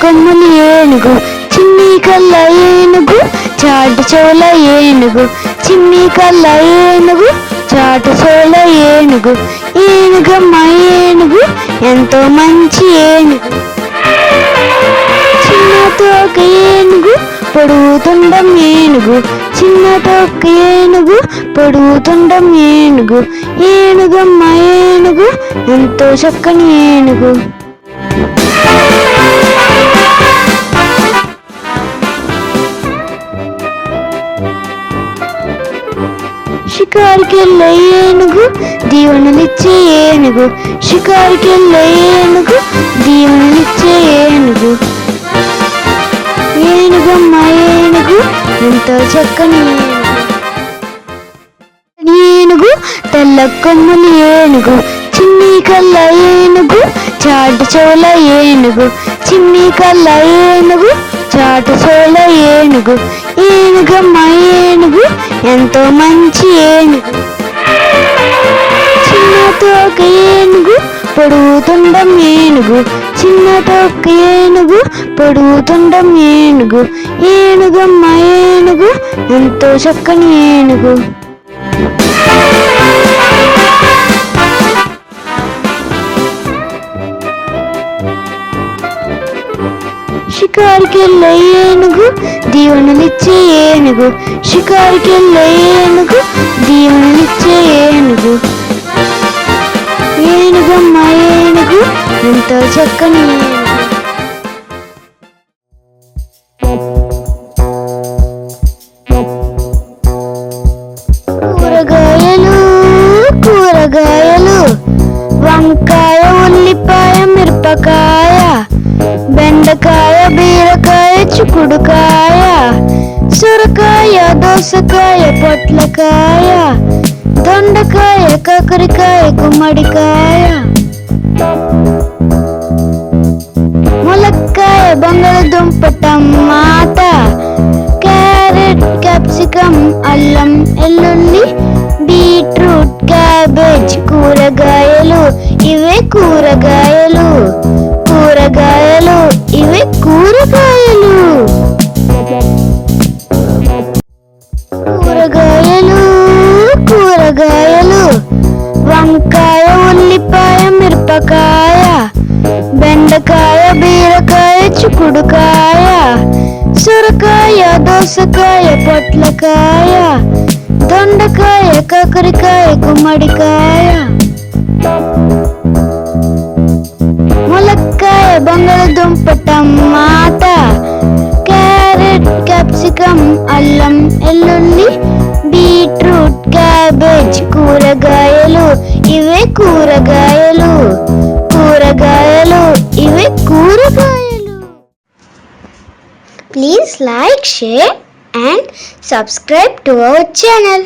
కొమ్ములు ఏనుగు, చిన్ని కళ్ళ ఏనుగు, చాటు చెవుల ఏనుగు, చిన్ని కళ్ళ ఏనుగు, చాటు చెవుల ఏనుగు, ఏనుగమ్మ ఏనుగు ఎంతో మంచి ఏనుగు. చిన్న తోక ఏనుగు, పొడుగుతుండం ఏనుగు, చిన్న తోక ఏనుగు, పొడుగుతుండం ఏనుగు, ఏనుగమ్మ ఏనుగు ఎంతో చక్కని ఏనుగు. షికారుకెళ్ళే ఏనుగు, దీవెనలిచ్చే ఏనుగు, షికారుకెళ్ళే ఏనుగు, దీవెనలిచ్చే ఏనుగు, ఏనుగమ్మ ఏనుగు ఎంతో చక్కని ఏనుగు. తెల్ల కొమ్ములు ఏనుగు, చిన్ని కళ్ళ ఏనుగు, చాటు చెవుల ఏనుగు, చిన్ని కళ్ళ ఏనుగు, చాటు చెవుల ఏనుగు, ఏనుగమ్మ ఏనుగు ఎంతో మంచి ఏనుగు. చిన్న తోక ఏనుగు, పొడుగుతుండం ఏనుగు, చిన్న తోక ఏనుగు, పొడుగుతుండం ఏనుగు, ఏనుగమ్మ ఏనుగు ఎంతో చక్కని ఏనుగు. షికారుకెళ్ళే ఏనుగు, దీవెనలిచ్చే ఏనుగు, షికారుకెళ్ళే ఏనుగు, దీవెనలిచ్చే ఏనుగు, ఏనుగమ్మ ఏనుగు ఎంతో చక్కని ఏనుగు. కూరగాయలు కూరగాయలు, వంకాయ, ఉల్లిపాయ, మిరపకాయ, బెండకాయ, బీరకాయ, చిక్కుడుకాయ, సొరకాయ, దోసకాయ, పొట్లకాయ, దొండకాయ, కాకరకాయ, గుమ్మడికాయ, ములక్కాయ, బంగాళదుంప, టమాటా, క్యారెట్, క్యాప్సికం, అల్లం, వెల్లుల్లి, బీట్రూట్, క్యాబేజ్. కూరగాయలు ఇవే కూరగాయలు, కూరగాయలు ఇవే కూరగాయలు. కూరగాయలు కూరగాయలు, వంకాయ, ఉల్లిపాయ, మిరపకాయ, బెండకాయ, బీరకాయ, చిక్కుడుకాయ, సొరకాయ, దోసకాయ, పొట్లకాయ, దొండకాయ, కాకరకాయ, గుమ్మడికాయ, ములక్కాయ, బంగాళదుంప, టమాటా, క్యారెట్, క్యాప్సికం, అల్లం, వెల్లుల్లి, బీట్రూట్, క్యాబేజ్. కూరగాయలు ఇవే కూరగాయలు, కూరగాయలు ఇవే కూరగాయలు. Please like, share and subscribe to our channel.